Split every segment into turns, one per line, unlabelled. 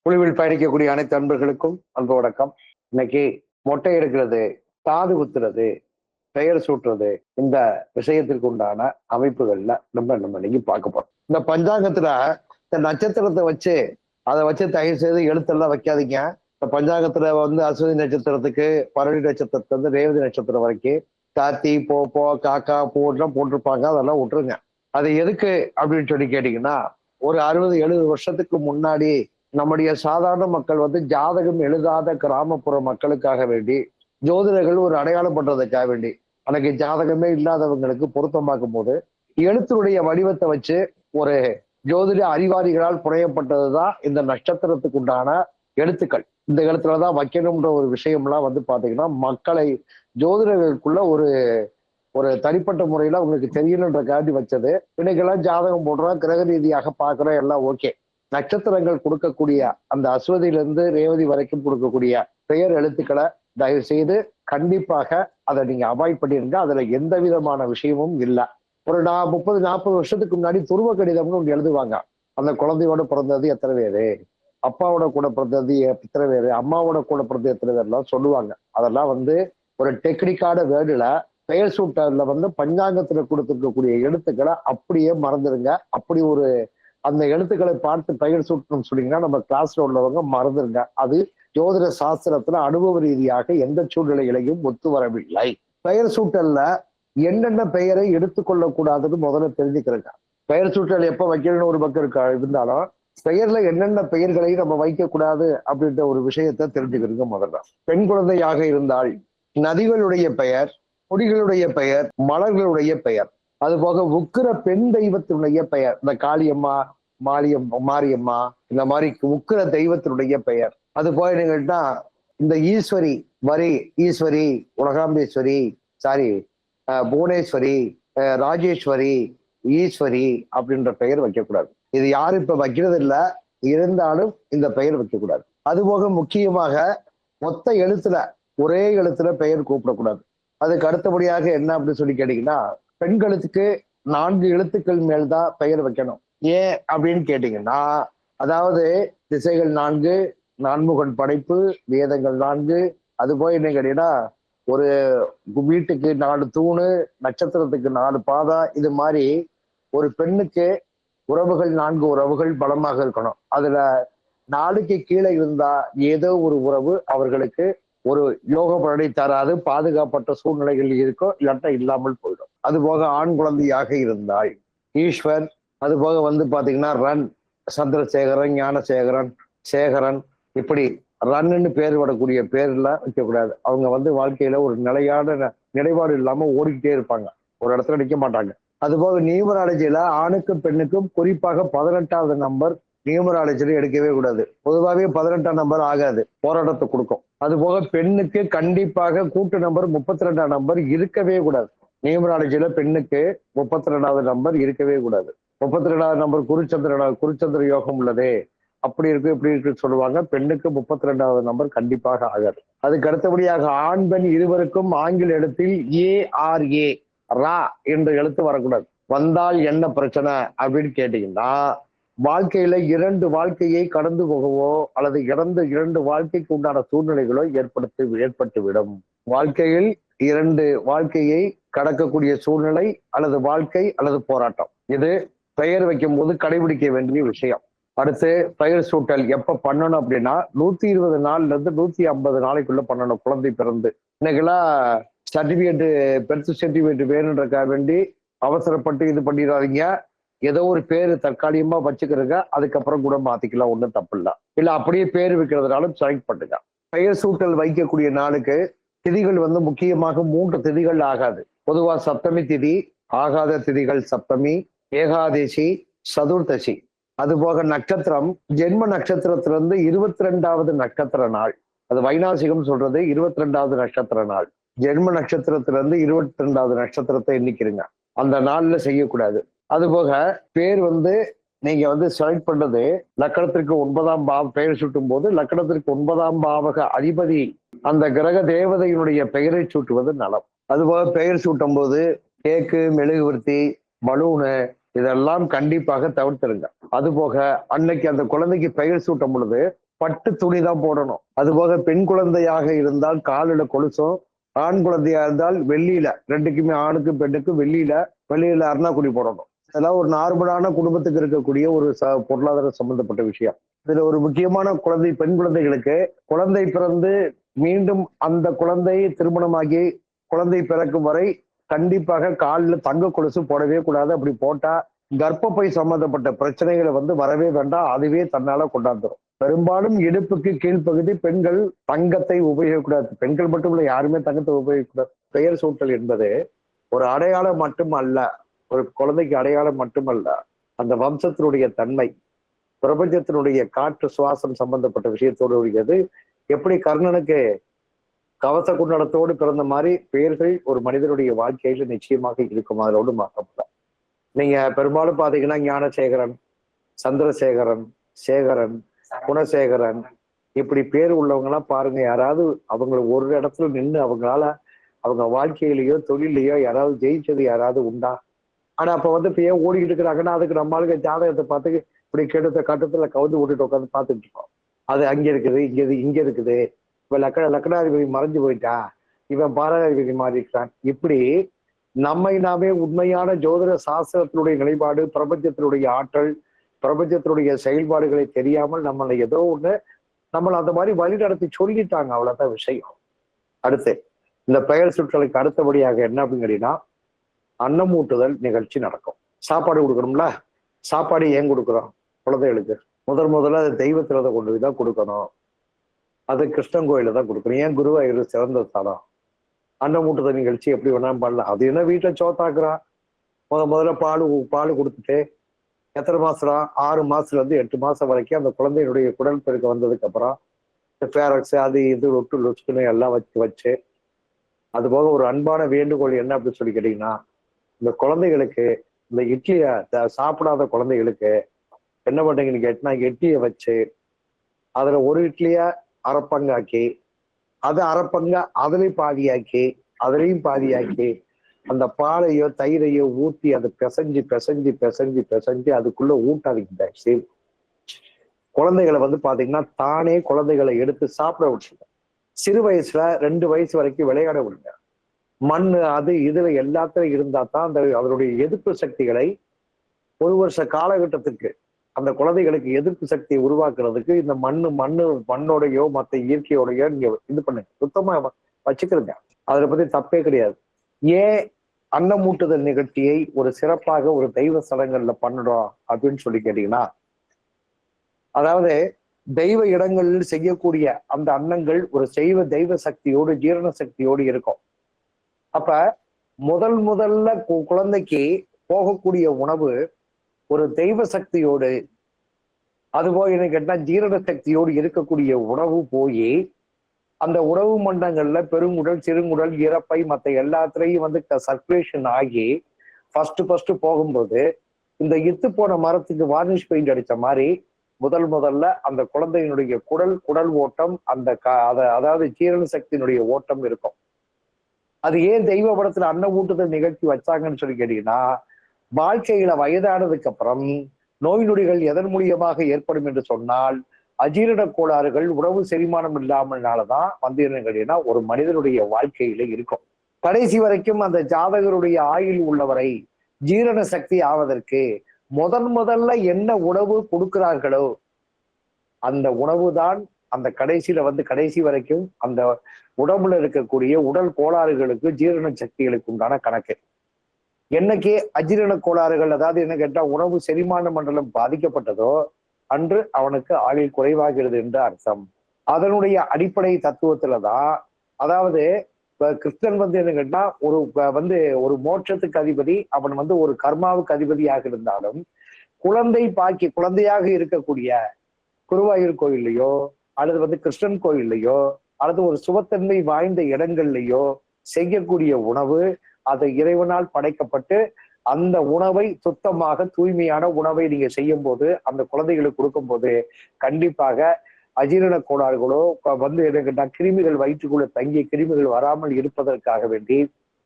குழுவில் பயணிக்கக்கூடிய அனைத்து அன்பர்களுக்கும் அன்பு வணக்கம். இன்னைக்கு மொட்டை எடுக்கிறது, காது குத்துறது, பெயர் சூட்டுறது, இந்த விஷயத்திற்கு உண்டான அமைப்புகள்ல நம்ம இன்னைக்கு பார்க்க போறோம். இந்த பஞ்சாங்கத்துல இந்த நட்சத்திரத்தை வச்சு அதை வச்சு தயவு செய்து எழுத்தெல்லாம் வைக்காதீங்க. இந்த பஞ்சாங்கத்துல அஸ்வதி நட்சத்திரத்துக்கு பரணி நட்சத்திரத்துல இருந்து ரேவதி நட்சத்திரம் வரைக்கும் காத்தி போ காக்கா பூலாம் போட்டிருப்பாங்க. அதெல்லாம் விட்டுருங்க. அது எதுக்கு அப்படின்னு சொல்லி கேட்டீங்கன்னா, ஒரு 60-70 வருஷத்துக்கு முன்னாடி நம்முடைய சாதாரண மக்கள் ஜாதகம் எழுதாத கிராமப்புற மக்களுக்காக வேண்டி ஜோதிடர்கள் ஒரு அடையாளம் பண்றதுக்காக வேண்டி அன்னைக்கு ஜாதகமே இல்லாதவங்களுக்கு பொருத்தம் பார்க்கும் போது எழுத்தினுடைய வடிவத்தை வச்சு ஒரு ஜோதிட அறிவாளிகளால் புனையப்பட்டதுதான் இந்த நட்சத்திரத்துக்கு உண்டான எழுத்துக்கள். இந்த எழுத்துலதான் வைக்கணும்ன்ற ஒரு விஷயம்லாம் பாத்தீங்கன்னா மக்களை ஜோதிடர்களுக்குள்ள ஒரு ஒரு தனிப்பட்ட முறையில உங்களுக்கு தெரியணுன்றக்காண்டி வச்சது. இன்னைக்கெல்லாம் ஜாதகம் போடுறோம், கிரக ரீதியாக பாக்குறோம், எல்லாம் ஓகே. நட்சத்திரங்கள் கொடுக்கக்கூடிய அந்த அஸ்வதியிலிருந்து ரேவதி வரைக்கும் கொடுக்கக்கூடிய பெயர் எழுத்துக்களை தயவு செய்து கண்டிப்பாக அதை நீங்க அவாய்ட் பண்ணிருங்க. அதுல எந்த விதமான விஷயமும் இல்லை. ஒரு 30-40 வருஷத்துக்கு முன்னாடி துருவ கடிதம்னு ஒன்று எழுதுவாங்க. அந்த குழந்தையோட பிறந்தது எத்தனை பேரு, அப்பாவோட கூட பிறந்தது எத்தனை பேரு, அம்மாவோட கூட பிறந்தது எத்தனை பேர்லாம் சொல்லுவாங்க. அதெல்லாம் ஒரு டெக்னிக்கான வேர்டுல பெயர் சூட்டர்ல பஞ்சாங்கத்துல கொடுத்துருக்கக்கூடிய எழுத்துக்களை அப்படியே மறந்துடுங்க. அப்படி ஒரு அந்த எழுத்துக்களை பார்த்து பெயர் சூட்டணும்னு சொன்னீங்கன்னா நம்ம கிளாஸ்ல உள்ளவங்க மறந்துருங்க. அது ஜோதிட சாஸ்திரத்துல அனுபவ ரீதியாக எந்த சூழ்நிலைகளையும் ஒத்து வரவில்லை. பெயர் சூட்டல்ல என்னென்ன பெயரை எடுத்துக்கொள்ள கூடாதுன்னு முதல்ல தெரிஞ்சுக்கிறேங்க. பெயர் சூட்டல் எப்ப வைக்கணும்னு ஒரு பக்கம் இருந்தாலும் பெயர்ல என்னென்ன பெயர்களை நம்ம வைக்கக்கூடாது அப்படின்ற ஒரு விஷயத்த தெரிஞ்சுக்கிறதுங்க. முதல்ல பெண் குழந்தையாக இருந்தால் நதிகளுடைய பெயர், கொடிகளுடைய பெயர், மலர்களுடைய பெயர், அது போக உக்கிர பெண் தெய்வத்தினுடைய பெயர், இந்த காளியம்மா, மாரியம்மா, இந்த மாதிரி உக்கிர தெய்வத்தினுடைய பெயர். அது போக என்னங்கன்னா இந்த ஈஸ்வரி ஈஸ்வரி, உலகாம்பேஸ்வரி, சாரி புவனேஸ்வரி, ராஜேஸ்வரி, ஈஸ்வரி அப்படின்ற பெயர் வைக்கக்கூடாது. இது யாரும் இப்ப வைக்கிறது இல்லை, இருந்தாலும் இந்த பெயர் வைக்கக்கூடாது. அது போக முக்கியமாக மொத்த எழுத்துல ஒரே எழுத்துல பெயர் கூப்பிடக்கூடாது. அதுக்கு அடுத்தபடியாக என்ன அப்படின்னு சொல்லி கேட்டீங்கன்னா, பெண்களுக்கு 4 எழுத்துக்கள் மேல்தான் பெயர் வைக்கணும். ஏன் அப்படின்னு கேட்டீங்கன்னா, அதாவது திசைகள் 4, நான்முகன் படைப்பு, வேதங்கள் 4, அது போய் என்ன கேட்டீங்கன்னா ஒரு வீட்டுக்கு 4 தூணு, நட்சத்திரத்துக்கு 4 பாதா, இது மாதிரி ஒரு பெண்ணுக்கு உறவுகள் 4 உறவுகள் பலமாக இருக்கணும். அதுல 4க்கு கீழே இருந்தா ஏதோ ஒரு உறவு அவர்களுக்கு ஒரு யோக பலனை தராது, பாதுகாப்பற்ற சூழ்நிலைகள் இருக்கும், இல்லாட்டா இல்லாமல் போயிடும். அது போக ஆண் குழந்தையாக இருந்தால் ஈஸ்வர், அது போக பாத்தீங்கன்னா ரன், சந்திரசேகரன், ஞானசேகரன், சேகரன், இப்படி ரன்னு பேர் விடக்கூடிய பேர்லாம் வைக்கக்கூடாது. அவங்க வாழ்க்கையில ஒரு நிலையான நிலைப்பாடு இல்லாம ஓடிக்கிட்டே இருப்பாங்க, ஒரு இடத்துல நிற்க மாட்டாங்க. அது போக நியூமராலஜியில ஆணுக்கும் பெண்ணுக்கும் குறிப்பாக 18வது நம்பர் நியூமராலஜில எடுக்கவே கூடாது. பொதுவாகவே 18ஆம் நம்பர் ஆகாது, போராட்டத்தை கொடுக்கும். அது போக பெண்ணுக்கு கண்டிப்பாக கூட்டு நம்பர் 32ஆம் நம்பர் இருக்கவே கூடாது. நியூமராலஜியில பெண்ணுக்கு 32வது நம்பர் இருக்கவே கூடாது. 32வது நம்பர் குருச்சந்திர யோகம் உள்ளது, அப்படி இருக்கு இப்படி இருக்குன்னு சொல்லுவாங்க. பெண்ணுக்கு 32வது நம்பர் கண்டிப்பாக ஆகாது. அதுக்கு அடுத்தபடியாக ஆண் பெண் இருவருக்கும் ஆங்கில எழுத்தில் ARA ரா என்ற எழுத்து வரக்கூடாது. வந்தால் என்ன பிரச்சனை அப்படின்னு கேட்டீங்கன்னா, வாழ்க்கையில 2 வாழ்க்கையை கடந்து போகவோ அல்லது இறந்து 2 வாழ்க்கைக்கு உண்டான சூழ்நிலைகளோ ஏற்பட்டுவிடும். வாழ்க்கையில் 2 வாழ்க்கையை கடக்கக்கூடிய சூழ்நிலை அல்லது வாழ்க்கை அல்லது போராட்டம், இது பெயர் வைக்கும் போது கடைபிடிக்க வேண்டிய விஷயம். அடுத்து பெயர் சூட்டல் எப்ப பண்ணணும் அப்படின்னா 120 நாள்ல இருந்து 150 நாளைக்குள்ள பண்ணணும். குழந்தை பிறந்து இன்னைக்கெல்லாம் பெர்த் சர்டிபிகேட் வேணுன்றக்காக வேண்டி அவசரப்பட்டு இது பண்ணிடாதீங்க. ஏதோ ஒரு பேரு தற்காலிகமா வச்சுக்கிறங்க, அதுக்கப்புறம் கூட மாத்திக்கலாம், ஒன்றும் தப்பு இல்லை. இல்ல அப்படியே பேர் வைக்கிறதுனாலும் செலக்ட் பண்ணுங்க. பெயர் சூட்டல் வைக்கக்கூடிய நாளுக்கு திதிகள் முக்கியமாக 3 திதிகள் ஆகாது. பொதுவா சப்தமி திதி ஆகாத திதிகள் சப்தமி, ஏகாதசி, சதுர்தசி. அது போக நட்சத்திரம் ஜென்ம நட்சத்திரத்திலிருந்து 22வது நட்சத்திர நாள், அது வைநாசிகம் சொல்றது 22வது நட்சத்திர நாள். ஜென்ம நட்சத்திரத்திலிருந்து 22வது நட்சத்திரத்தை எண்ணிக்கிறீங்க, அந்த நாள்ல செய்யக்கூடாது. அது போக பேர் நீங்க செலக்ட் பண்றது லக்கணத்திற்கு 9ஆம் பாவ பெயர் சூட்டும் போது லக்கணத்திற்கு 9ஆம் பாவக அதிபதி அந்த கிரக தேவதையினுடைய பெயரை சூட்டுவது நலம். அதுபோக பெயர் சூட்டும் போது கேக்கு, மெழுகுவர்த்தி, பலூனு இதெல்லாம் கண்டிப்பாக தவிர்த்துருங்க. அது போக அன்னைக்கு அந்த குழந்தைக்கு பெயர் சூட்டும் பொழுது பட்டு துணி தான் போடணும். அதுபோக பெண் குழந்தையாக இருந்தால் காலில கொலுசும், ஆண் குழந்தையா இருந்தால் வெள்ளியில, ரெண்டுக்குமே ஆணுக்கும் பெண்ணுக்கும் வெள்ளியில அருணாக்குடி போடணும். அதெல்லாம் ஒரு நார்மலான குடும்பத்துக்கு இருக்கக்கூடிய ஒரு பொருளாதார சம்பந்தப்பட்ட விஷயம். இதுல ஒரு முக்கியமான பெண் குழந்தைகளுக்கு குழந்தை பிறந்து மீண்டும் அந்த குழந்தை திருமணமாகி குழந்தை பிறக்கும் வரை கண்டிப்பாக காலில் தங்க கொலுசு போடவே கூடாது. அப்படி போட்டா கர்ப்பப்பை சம்பந்தப்பட்ட பிரச்சனைகளை வரவே வேண்டாம். அதுவே தன்னால கொண்டாந்துரும். பெரும்பாலும் இடுப்புக்கு கீழ்ப்பகுதி பெண்கள் தங்கத்தை உபயோகிக்கக்கூடாது. பெண்கள் மட்டும் இல்ல, யாருமே தங்கத்தை உபயோகிக்கக்கூடாது. பெயர் சூட்டல் என்பது ஒரு அடையாளம் மட்டும் அல்ல, ஒரு குழந்தைக்கு அடையாளம் மட்டுமல்ல, அந்த வம்சத்தினுடைய தன்மை, பிரபஞ்சத்தினுடைய காற்று சுவாசம் சம்பந்தப்பட்ட விஷயத்தோடு உரியது. எப்படி கர்ணனுக்கு கவச குண்டலத்தோடு பிறந்த மாதிரி பெயர்கள் ஒரு மனிதனுடைய வாழ்க்கையில நிச்சயமாக இருக்கும். அதோடு மாற்றப்பட நீங்க பெரும்பாலும் பாத்தீங்கன்னா ஞானசேகரன், சந்திரசேகரன், சேகரன், குணசேகரன், இப்படி பேர் உள்ளவங்க எல்லாம் பாருங்க. யாராவது அவங்க ஒரு இடத்துல நின்று அவங்க வாழ்க்கையிலேயோ தொழிலையோ யாராவது ஜெயிச்சது யாராவது உண்டா? ஆனா அப்ப இப்ப ஏன் ஓடிக்கிட்டு இருக்கிறாங்கன்னா அதுக்கு நம்மளுக்கு ஜாதகத்தை பார்த்து இப்படி கெடுத்த கட்டத்துல கவுந்து விட்டுட்டு உட்காந்து பார்த்துட்டு இருக்கோம். அது அங்க இருக்குது, இங்க இருக்குது. இப்ப லக்னாதிபதி மறைஞ்சு போயிட்டா, இவன் பாராதிபதி மாறி இருக்கிறான். இப்படி நம்மை நாமே உண்மையான ஜோதிட சாஸ்திரத்தினுடைய நிலைப்பாடு, பிரபஞ்சத்தினுடைய ஆற்றல், பிரபஞ்சத்தினுடைய செயல்பாடுகளை தெரியாமல் நம்மளை ஏதோ ஒண்ணு நம்மளை அந்த மாதிரி வழி நடத்தி சொல்லிட்டாங்க. அவ்வளவுதான் விஷயம். அடுத்து இந்த பெயர் சுற்றலுக்கு அடுத்தபடியாக என்ன அப்படின்னு கேட்டீங்கன்னா, அன்னமூட்டுதல் நிகழ்ச்சி நடக்கும். சாப்பாடு கொடுக்கணும்ல. சாப்பாடு ஏன் கொடுக்குறோம்? குழந்தைகளுக்கு முதல்ல அது தெய்வத்திரதை கொண்டு போய் தான் கொடுக்கணும். அது கிருஷ்ணன் கோயில தான் கொடுக்கணும். ஏன் குருவாயூர் சிறந்த ஸ்தலம். அன்னமூட்டுதல் நிகழ்ச்சி எப்படி வேணாலும் பண்ணலாம். அது என்ன வீட்டுல சோத்தாக்குறான். முதல்ல பால் கொடுத்துட்டு எத்தனை மாசம், 6 மாசத்துல இருந்து 8 மாசம் வரைக்கும் அந்த குழந்தையினுடைய குடல் பெருக்க வந்ததுக்கு அப்புறம் பேரக்ஸ் அது இது லொட்டு லொச்சுன்னு எல்லாம் வச்சு அது போக ஒரு அன்பான வேண்டுகோள் என்ன அப்படின்னு சொல்லி கேட்டீங்கன்னா, இந்த குழந்தைகளுக்கு இந்த இட்லியை சாப்பிடாத குழந்தைகளுக்கு என்ன பண்றீங்கன்னு கேட்டீங்கன்னா, இட்லியை வச்சு அதுல ஒரு இட்லிய அரைப்பங்காக்கி, அது அரைப்பங்கா அதுலயும் பாதியாக்கி அந்த பாலையோ தயிரையோ ஊத்தி அதை பிசைஞ்சு அதுக்குள்ள ஊட்டாதீங்க. சரி, குழந்தைகளை பாத்தீங்கன்னா தானே குழந்தைகளை எடுத்து சாப்பிட விட்டுருங்க. சிறு வயசுல 2 வயசு வரைக்கும் விளையாட விடுங்க. மண்ணு அது இதுல எல்லாத்துலயும் இருந்தா தான் அதனுடைய எதிர்ப்பு சக்திகளை 1 வருஷ காலகட்டத்துக்கு அந்த குழந்தைகளுக்கு எதிர்ப்பு சக்தியை உருவாக்குறதுக்கு இந்த மண்ணோடையோ மற்ற இயற்கையோடையோ நீங்க இது பண்ணுங்க, சுத்தமா வச்சுக்கிறீங்க. அதை பத்தி தப்பே கிடையாது. ஏன் அன்னமூட்டுதல் நிகழ்ச்சியை ஒரு சிறப்பாக ஒரு தெய்வ சடங்குகள்ல பண்ணணும் அப்படின்னு சொல்லி கேட்டீங்கன்னா, அதாவது தெய்வ இடங்களில் செய்யக்கூடிய அந்த அன்னங்கள் ஒரு தெய்வ சக்தியோடு ஜீரண சக்தியோடு இருக்கும். அப்ப முதல்ல குழந்தைக்கு போகக்கூடிய உணவு ஒரு தெய்வ சக்தியோடு, அதுபோல் என்ன கேட்டா ஜீரண சக்தியோடு இருக்கக்கூடிய உணவு போய் அந்த உணவு மண்டங்கள்ல பெருங்குடல், சிறுங்குடல், இறப்பை மற்ற எல்லாத்துலயும் சர்க்குலேஷன் ஆகி ஃபர்ஸ்ட் போகும்போது இந்த இத்து போன மரத்துக்கு வார்னிஷ் பெயிண்ட் அடிச்ச மாதிரி முதல்ல அந்த குழந்தையினுடைய குடல் ஓட்டம் அதாவது ஜீரண சக்தியினுடைய ஓட்டம் இருக்கும். அது ஏன் தெய்வ படத்துல அன்ன ஊட்டுதல் நிகழ்ச்சி வச்சாங்கன்னு சொல்லி கேட்டீங்கன்னா, வாழ்க்கையில வயதானதுக்கு அப்புறம் நோய் நொடிகள் எதன் மூலியமாக ஏற்படும் என்று சொன்னால், அஜீரண கோளாறுகள், உணவு செரிமானம் இல்லாமல்னாலதான் என்ன கேட்டீங்கன்னா ஒரு மனிதனுடைய வாழ்க்கையில இருக்கும். கடைசி வரைக்கும் அந்த ஜாதகருடைய ஆயுள் உள்ளவரை ஜீரண சக்தி ஆவதற்கு முதல்ல என்ன உணவு கொடுக்கிறார்களோ அந்த உணவு தான் அந்த கடைசி வரைக்கும் அந்த உடம்புல இருக்கக்கூடிய உடல் கோளாறுகளுக்கு ஜீரண சக்திகளுக்கு உண்டான கணக்கு. என்னைக்கு அஜீரண கோளாறுகள், அதாவது என்ன கேட்டா உணவு செரிமான மண்டலம் பாதிக்கப்பட்டதோ அன்று அவனுக்கு ஆயுள் குறைவாகிறது என்று அர்த்தம். அதனுடைய அடிப்படை தத்துவத்துலதான், அதாவது கிருஷ்ணன் என்ன கேட்டா ஒரு மோட்சத்துக்கு அதிபதி, அவன் ஒரு கர்மாவுக்கு அதிபதியாக இருந்தாலும் குழந்தையாக இருக்கக்கூடிய குருவாயூர் கோயில்லையோ அல்லது கிருஷ்ணன் கோயில்லையோ அல்லது ஒரு சுபத்தன்மை வாய்ந்த இடங்கள்லையோ செய்யக்கூடிய உணவு அது இறைவனால் படைக்கப்பட்டு அந்த உணவை சுத்தமாக தூய்மையான உணவை நீங்க செய்யும் போது அந்த குழந்தைகளுக்கு கொடுக்கும் போது கண்டிப்பாக அஜீரண கோளாறுகளோ என்ன கிருமிகள் வயிற்றுக்குள்ள தங்கிய கிருமிகள் வராமல் இருப்பதற்காக வேண்டி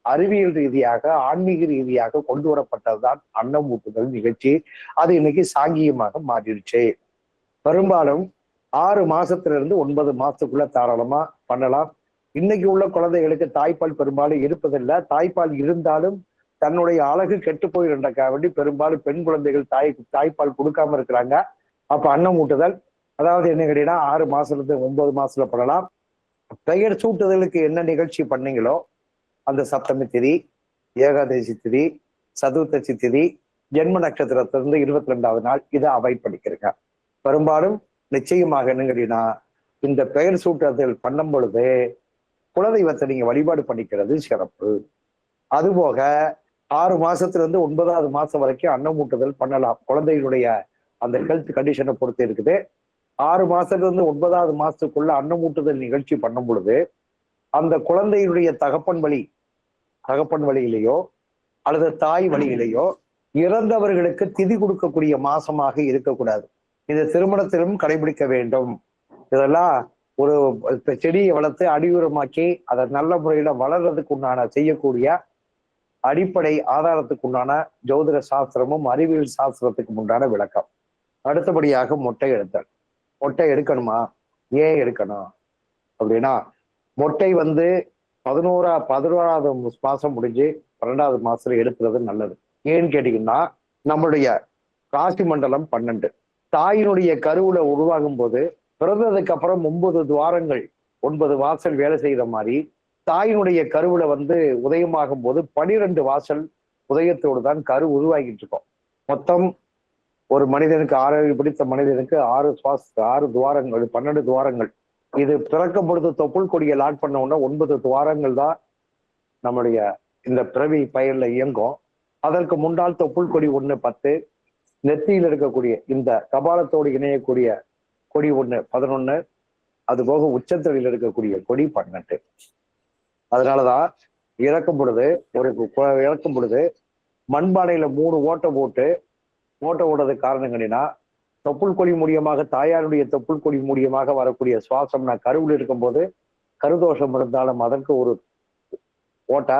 அறிவியல் ரீதியாக ஆன்மீக ரீதியாக கொண்டு வரப்பட்டதுதான் அன்னம் ஊட்டுதல் நிகழ்ச்சி. அது இன்னைக்கு சாங்கியமாக மாறிடுச்சு. பெரும்பாலும் 6 மாசத்துல இருந்து 9 மாசத்துக்குள்ள தாராளமா பண்ணலாம். இன்னைக்கு உள்ள குழந்தைகளுக்கு தாய்ப்பால் பெரும்பாலும் இருப்பதில்லை. தாய்ப்பால் இருந்தாலும் தன்னுடைய அழகு கெட்டு போயிருந்தக்காக வேண்டி பெரும்பாலும் பெண் குழந்தைகள் தாய்ப்பால் கொடுக்காம இருக்கிறாங்க. அப்ப அன்னம் ஊட்டுதல், அதாவது என்ன கேட்டீங்கன்னா 6 மாசத்துல இருந்து 9 மாசத்துல பண்ணலாம். பெயர் சூட்டுதலுக்கு என்ன நிகழ்ச்சி பண்ணீங்களோ அந்த சப்தமி திதி, ஏகாதசி திதி, சதுர்த்தசி திதி, ஜென்ம நட்சத்திரத்திலிருந்து 22வது நாள் இதை அவாய்ட் பண்ணிக்கிறீங்க. பெரும்பாலும் நிச்சயமாக என்ன கேட்டீங்கன்னா இந்த பெயர் சூட்டுதல் பண்ணும் பொழுது குலதெய்வத்தை நீங்க வழிபாடு பண்ணிக்கிறது சிறப்பு. அதுபோக 6 மாசத்துல இருந்து 9வது மாசம் வரைக்கும் அன்னமூட்டுதல் பண்ணலாம். குழந்தைகளுடைய அந்த ஹெல்த் கண்டிஷனை பொறுத்து இருக்குது. 6 மாசத்துல இருந்து 9வது மாசத்துக்குள்ள அன்னமூட்டுதல் நிகழ்ச்சி பண்ணும் பொழுது அந்த குழந்தையுடைய தகப்பன் வழியிலேயோ அல்லது தாய் வழியிலேயோ இறந்தவர்களுக்கு திதி கொடுக்கக்கூடிய மாசமாக இருக்கக்கூடாது. இது திருமணத்திலும் கடைபிடிக்க வேண்டும். இதெல்லாம் ஒரு செடியை வளர்த்து அடியுரமாக்கி அதை நல்ல முறையில வளர்றதுக்கு உண்டான செய்யக்கூடிய அடிப்படை ஆதாரத்துக்கு உண்டான ஜோதிட சாஸ்திரமும் அறிவியல் சாஸ்திரத்துக்கு உண்டான விளக்கம். அடுத்தபடியாக மொட்டை எடுத்தல். மொட்டை எடுக்கணுமா? ஏன் எடுக்கணும் அப்படின்னா, மொட்டை 11வது மாசம் முடிஞ்சு 12வது மாசத்துல எடுக்கிறது நல்லது. ஏன்னு கேட்டீங்கன்னா, நம்மளுடைய ராசி மண்டலம் 12. தாயினுடைய கருவுல உருவாகும் போது பிறந்ததுக்கு அப்புறம் 9 துவாரங்கள் 9 வாசல் வேலை செய்யற மாதிரி தாயினுடைய கருவுல உதயமாகும் போது 12 வாசல் உதயத்தோடு தான் கரு உருவாகிட்டு இருக்கோம். மொத்தம் ஒரு மனிதனுக்கு 6 பிடித்த மனிதனுக்கு 6 துவாரங்கள் 12 துவாரங்கள். இது பிறக்கும் பொழுது தொப்புள் கொடியை லாக் பண்ண உடனே 9 துவாரங்கள் தான் நம்முடைய இந்த பிறவி பயிர்ல இயங்கும். அதற்கு முன்னால் தொப்புள் கொடி 1 10, நெத்தியில் இருக்கக்கூடிய இந்த கபாலத்தோடு இணையக்கூடிய கொடி 1 11, அது போக உச்சத்தொழில் இருக்கக்கூடிய கொடி 18. அதனாலதான் இறக்கும் பொழுது மண்பானையில 3 ஓட்டை போட்டு ஓடுறதுக்கு காரணம் என்னன்னா, தொப்புள் கொடி மூலியமாக தாயாருடைய தொப்புள் கொடி மூலியமாக வரக்கூடிய சுவாசம் நான் கருவில் இருக்கும்போது கருதோஷம் இருந்தாலும் அதற்கு ஒரு ஓட்டை,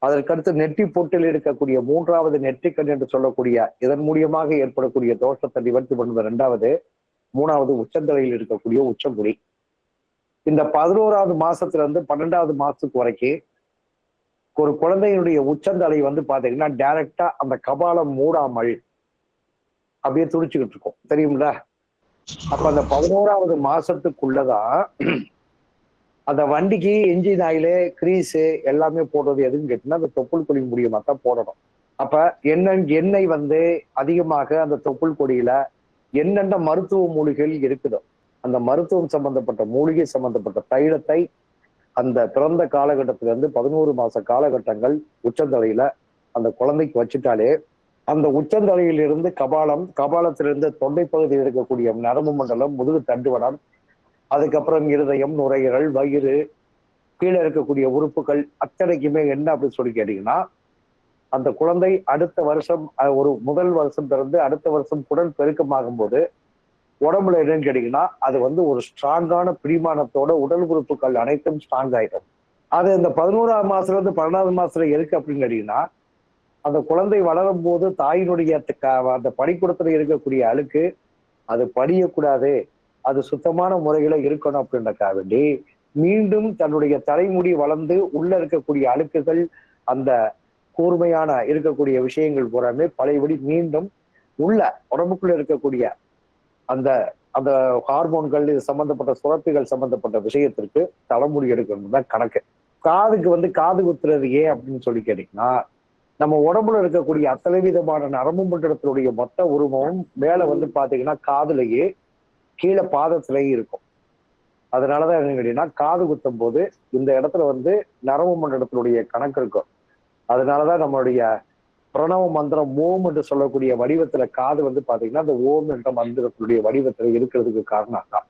அதற்கடுத்து நெற்றி பொட்டில் இருக்கக்கூடிய 3வது நெற்றிக்கண் என்று சொல்லக்கூடிய இதன் மூலியமாக ஏற்படக்கூடிய தோஷத்தை நிவர்த்தி பண்ணுவது 2வது, 3வது உச்சந்தலையில் இருக்கக்கூடிய உச்சங்குடி. இந்த 11வது மாசத்துல இருந்து 12வது மாசத்துக்கு வரைக்கும் ஒரு குழந்தையினுடைய உச்சந்தலை பாத்தீங்கன்னா டைரக்டா அந்த கபாலம் மூடாமல் அப்படியே துடிச்சுக்கிட்டு இருக்கும், தெரியுங்களா? அப்ப அந்த 11வது மாசத்துக்குள்ளதான் அந்த வண்டிக்கு என்ஜின் ஆயிலு கிரீஸு எல்லாமே போடுறது எதுன்னு கேட்டீங்கன்னா அந்த தொப்புள் கொடி மூலியமா தான் போடணும். அப்ப எண்ணெய் அதிகமாக அந்த தொப்புள் கொடியில என்னென்ன மருத்துவ மூலிகைகள் இருக்குதோ அந்த மருத்துவம் சம்பந்தப்பட்ட மூலிகை சம்பந்தப்பட்ட தைலத்தை அந்த பிறந்த காலகட்டத்துல 11 மாச காலகட்டங்கள் உச்சந்தலையில அந்த குழந்தைக்கு வச்சுட்டாலே அந்த உச்சந்தலையிலிருந்து கபாலத்திலிருந்து தொண்டை பகுதியில் இருக்கக்கூடிய நரம்பு மண்டலம், முதுகு தண்டுவடம், அதுக்கப்புறம் இருதயம், நுரையீரல், வயிறு, கீழே இருக்கக்கூடிய உறுப்புகள் அத்தனைக்குமே என்ன அப்படின்னு சொல்லி கேட்டீங்கன்னா, அந்த குழந்தை அடுத்த வருஷம் ஒரு முதல் வருஷம் பிறந்து அடுத்த வருஷம் குடல் பெருக்கமாகும் போது உடம்புல என்னன்னு கேட்டீங்கன்னா அது ஒரு ஸ்ட்ராங்கான பிடிமானத்தோட உடல் உறுப்புகள் அனைத்தும் ஸ்ட்ராங் ஆயிடும். அது இந்த 11வது மாசத்துல இருந்து 12வது மாசத்துல எதுக்கு அப்படின்னு கேட்டீங்கன்னா, அந்த குழந்தை வளரும் போது தாயினுடைய அந்த பனிக்கூடத்துல இருக்கக்கூடிய அழுக்கு அது படியக்கூடாது, அது சுத்தமான முறையில இருக்கணும் அப்படின்றக்காக வேண்டி மீண்டும் தன்னுடைய தலைமுடி வளர்ந்து உள்ள இருக்கக்கூடிய அழுக்குகள் அந்த கூர்மையான இருக்கக்கூடிய விஷயங்கள் பூராமே பழையபடி மீண்டும் உள்ள உடம்புக்குள்ள இருக்கக்கூடிய அந்த அந்த ஹார்மோன்கள் இது சம்பந்தப்பட்ட சுரப்பிகள் சம்பந்தப்பட்ட விஷயத்திற்கு தலைமுடி எடுக்கணும் தான் கணக்கு. காதுக்கு காது குத்துறது ஏன் அப்படின்னு சொல்லி கேட்டீங்கன்னா, நம்ம உடம்புல இருக்கக்கூடிய அத்தனை விதமான நரம்பு மண்டலத்தினுடைய மொத்த உருவமும் மேல பாத்தீங்கன்னா காதுலயே கீழே பாதத்திலேயே இருக்கும். அதனாலதான் என்ன கேட்டீங்கன்னா காது குத்தும் போது இந்த இடத்துல நரம்பு மண்டலத்தினுடைய கணக்கு இருக்கும். அதனாலதான் நம்மளுடைய பிரணவ மந்திரம் ஓம் என்று சொல்லக்கூடிய வடிவத்துல காது பாத்தீங்கன்னா அந்த ஓம் என்ற மந்திரத்தினுடைய வடிவத்துல இருக்கிறதுக்கு காரணம் தான்.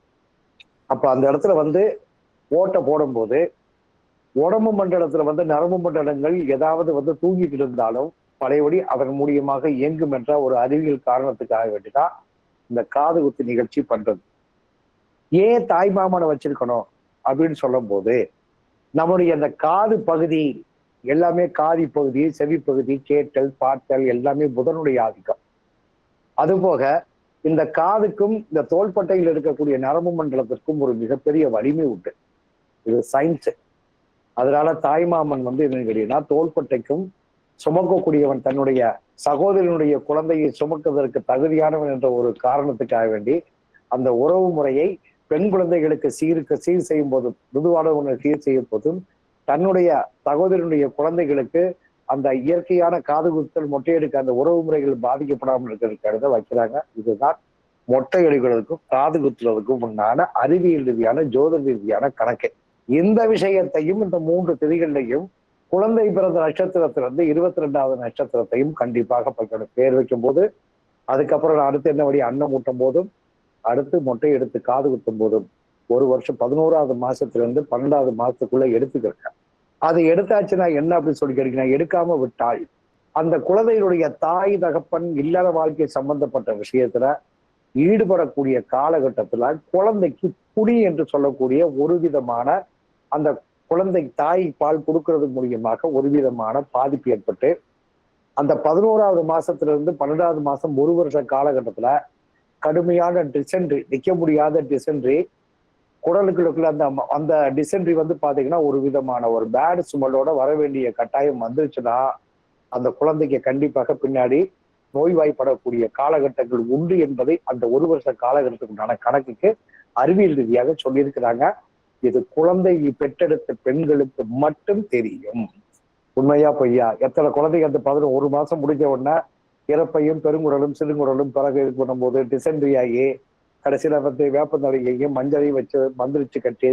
அப்ப அந்த இடத்துல ஓட்டை போடும்போது உடம்பு மண்டலத்துல நரம்பு மண்டலங்கள் ஏதாவது தூங்கிட்டு இருந்தாலும் பழையபடி அதன் மூலியமாக இயங்கும் என்ற ஒரு அறிவியல் காரணத்துக்காக வேண்டிதான் இந்த காது குத்து நிகழ்ச்சி பண்றது. ஏன் தாய்மாமனை வச்சிருக்கணும் அப்படின்னு சொல்லும் போது நம்முடைய அந்த காது பகுதி எல்லாமே காதி பகுதி, செவி பகுதி, கேட்டல், பார்த்தல் எல்லாமே புதனுடைய ஆதிக்கம். அதுபோக இந்த காதுக்கும் இந்த தோள்பட்டையில் இருக்கக்கூடிய நரம்பு மண்டலத்திற்கும் ஒரு மிகப்பெரிய வலிமை உண்டு. இது சயின்ஸ். அதனால தாய்மாமன் என்னன்னு கேட்டீங்கன்னா, தோள்பட்டைக்கும் சுமக்கக்கூடியவன் தன்னுடைய சகோதரனுடைய குழந்தையை சுமக்குவதற்கு தகுதியானவன் என்ற ஒரு காரணத்துக்காக வேண்டி அந்த உறவு முறையை பெண் குழந்தைகளுக்கு சீர் செய்யும் போதும், மிருதுவானவனை சீர் செய்யும் போதும், தன்னுடைய சகோதரனுடைய குழந்தைகளுக்கு அந்த இயற்கையான காது குத்தல், மொட்டை எடுக்க அந்த உறவு முறைகள் பாதிக்கப்படாமல் இருக்கிறதுக்காக வைக்கிறாங்க. இதுதான் மொட்டை எடுக்கிறதுக்கும் காது குத்துறதுக்கும் உண்டான அறிவியல் ரீதியான ஜோதிட ரீதியான கணக்கு. இந்த விஷயத்தையும் இந்த 3 திதிகளையும் குழந்தை பிறந்த நட்சத்திரத்திலிருந்து 22வது நட்சத்திரத்தையும் கண்டிப்பாக பார்க்கணும். பேர் வைக்கும் போது, அதுக்கப்புறம் அடுத்து என்ன வழி அன்னம் ஊட்டும் போதும், அடுத்து மொட்டை எடுத்து காது குத்தும் போதும், ஒரு வருஷம் 11வது மாசத்திலிருந்து 12வது மாசத்துக்குள்ள எடுத்துக்கிறேன். அது எடுத்தாச்சுன்னா என்ன அப்படின்னு சொல்லி கேட்டீங்கன்னா, எடுக்காம விட்டால் அந்த குழந்தையினுடைய தாய் தகப்பன் இல்லற வாழ்க்கை சம்பந்தப்பட்ட விஷயத்துல ஈடுபடக்கூடிய காலகட்டத்துல குழந்தைக்கு புடி என்று சொல்லக்கூடிய ஒரு விதமான அந்த குழந்தை தாய் பால் கொடுக்கறது மூலியமாக ஒரு விதமான பாதிப்பு ஏற்பட்டு அந்த 11வது மாசத்திலிருந்து 12வது மாசம் ஒரு வருஷ காலகட்டத்துல கடுமையான டிசென்ட்ரி, நிக்க முடியாத டிசென்ட்ரி, குடலுக்குள்ள அந்த அந்த டிசென்ட்ரி பாத்தீங்கன்னா ஒரு விதமான ஒரு பேட் ஸ்மெல்லோட வர வேண்டிய கட்டாயம் வந்துருச்சுன்னா அந்த குழந்தைக்கு கண்டிப்பாக பின்னாடி நோய்வாய்ப்படக்கூடிய காலகட்டங்கள் உண்டு என்பதை அந்த ஒரு வருஷ காலகட்டத்துக்கு உண்டான கணக்குக்கு அறிவியல் ரீதியாக சொல்லியிருக்கிறாங்க. இது குழந்தை பெற்றெடுத்த பெண்களுக்கு மட்டும் தெரியும். உண்மையா பொய்யா? எத்தனை குழந்தைங்க அந்த 11 மாசம் முடிஞ்ச உடனே இறப்பையும் பெருங்குடலும் சிறுங்குடலும் பிறகு இது பண்ணும்போது டிசென்ட்ரி ஆகி கடைசியில வேப்பந்தலையையும் மஞ்சளையும் வச்சு மந்திரிச்சு கட்டி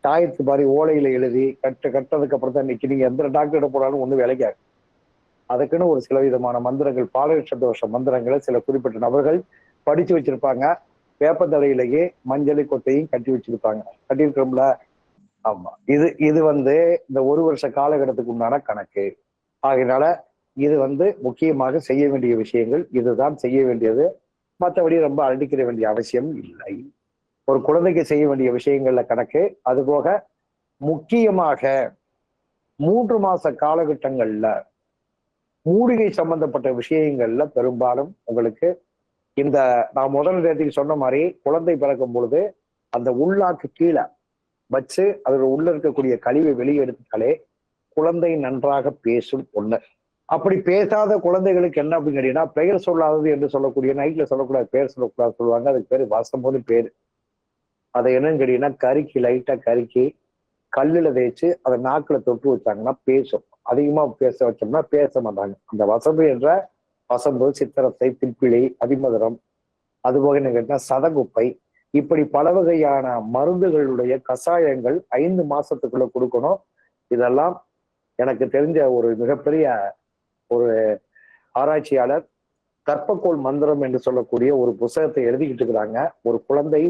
தாயத்து மாதிரி ஓலையில எழுதி கட்டதுக்கு அப்புறம் தான் இன்னைக்கு நீங்க எந்த டாக்டர் போனாலும் ஒண்ணு வேலைக்காது. அதுக்குன்னு ஒரு சில விதமான மந்திரங்கள், பாலகிருஷ்ண தோஷ மந்திரங்களை சில குறிப்பிட்ட நபர்கள் படிச்சு வச்சிருப்பாங்க. வேப்பந்தலையிலேயே மஞ்சளை கொட்டையும் கட்டி வச்சிருப்பாங்க. கட்டியிருக்கிறோம்ல. ஆமா. இது இந்த ஒரு வருஷ காலகட்டத்துக்கு உண்டான கணக்கு. ஆகையினால இது முக்கியமாக செய்ய வேண்டிய விஷயங்கள் இதுதான் செய்ய வேண்டியது. மற்றபடி ரொம்ப அடிக்கிற வேண்டிய அவசியம் இல்லை. ஒரு குழந்தைக்கு செய்ய வேண்டிய விஷயங்கள்ல கணக்கு. அதுபோக முக்கியமாக 3 மாச காலகட்டங்கள்ல மூலிகை சம்பந்தப்பட்ட விஷயங்கள்ல பெரும்பாலும் உங்களுக்கு இந்த நான் முதல் நேரத்துக்கு சொன்ன மாதிரி குழந்தை பிறக்கும் பொழுது அந்த உள்நாக்கு கீழே வச்சு அதோட உள்ள இருக்கக்கூடிய கழிவை வெளியே எடுத்தாலே குழந்தை நன்றாக பேசும் ஒண்ணு. அப்படி பேசாத குழந்தைகளுக்கு என்ன அப்படின்னு கேட்டீங்கன்னா, பெயர் சொல்லாதது என்று சொல்லக்கூடிய, நைட்ல சொல்லக்கூடாது, பெயர் சொல்லக்கூடாது சொல்லுவாங்க. அதுக்கு பேரு வசம்போது பேரு. அதை என்னன்னு கேட்டீங்கன்னா, லைட்டா கருக்கி கல்லுல தேய்ச்சு அதை நாக்குல தொட்டு வச்சாங்கன்னா பேசும். அதிகமா பேச வச்சோம்னா பேச மாட்டாங்க. அந்த வசம்பு என்ற வசம்பு, சித்திரத்தை, பிற்பிழை, அதிமதுரம், அதுபோக என்ன கேட்டா சதகுப்பை, இப்படி பல வகையான மருந்துகளுடைய கஷாயங்கள் 5 மாசத்துக்குள்ள கொடுக்கணும். இதெல்லாம் எனக்கு தெரிஞ்ச ஒரு மிகப்பெரிய ஒரு ஆராய்ச்சியாளர் கற்பக்கோள் மந்திரம் என்று சொல்லக்கூடிய ஒரு புத்தகத்தை எழுதிக்கிட்டு இருக்கிறாங்க. ஒரு குழந்தை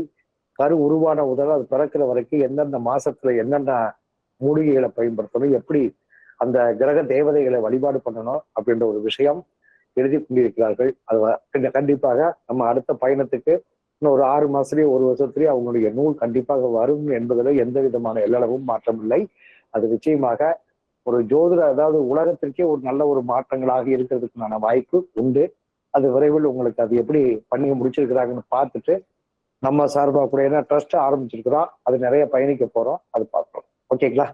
கரு உருவான முதல் அது பிறக்கிற வரைக்கும் எந்தெந்த மாசத்துல என்னென்ன மூலிகைகளை பயன்படுத்தணும், எப்படி அந்த கிரக தேவதைகளை வழிபாடு பண்ணணும் அப்படின்ற ஒரு விஷயம் எழுதி கொண்டிருக்கிறார்கள். அது கண்டிப்பாக நம்ம அடுத்த பயணத்துக்கு இன்னும் ஒரு 6 மாசத்துலயே 1 வருஷத்துலயே அவங்களுடைய நூல் கண்டிப்பாக வரும் என்பதில் எந்த விதமான எல்லளவும் மாற்றம் இல்லை. அது நிச்சயமாக ஒரு ஜோதிட, அதாவது உலகத்திற்கே ஒரு நல்ல ஒரு மாற்றங்களாக இருக்கிறதுக்குண்டான வாய்ப்பு உண்டு. அது விரைவில் உங்களுக்கு அது எப்படி பண்ணி முடிச்சிருக்கிறாங்கன்னு பார்த்துட்டு நம்ம சார்பாக கூட ஏன்னா ட்ரஸ்ட் ஆரம்பிச்சிருக்கிறோம், அது நிறைய பயணிக்க போறோம், அது பார்ப்போம். ஓகேங்களா?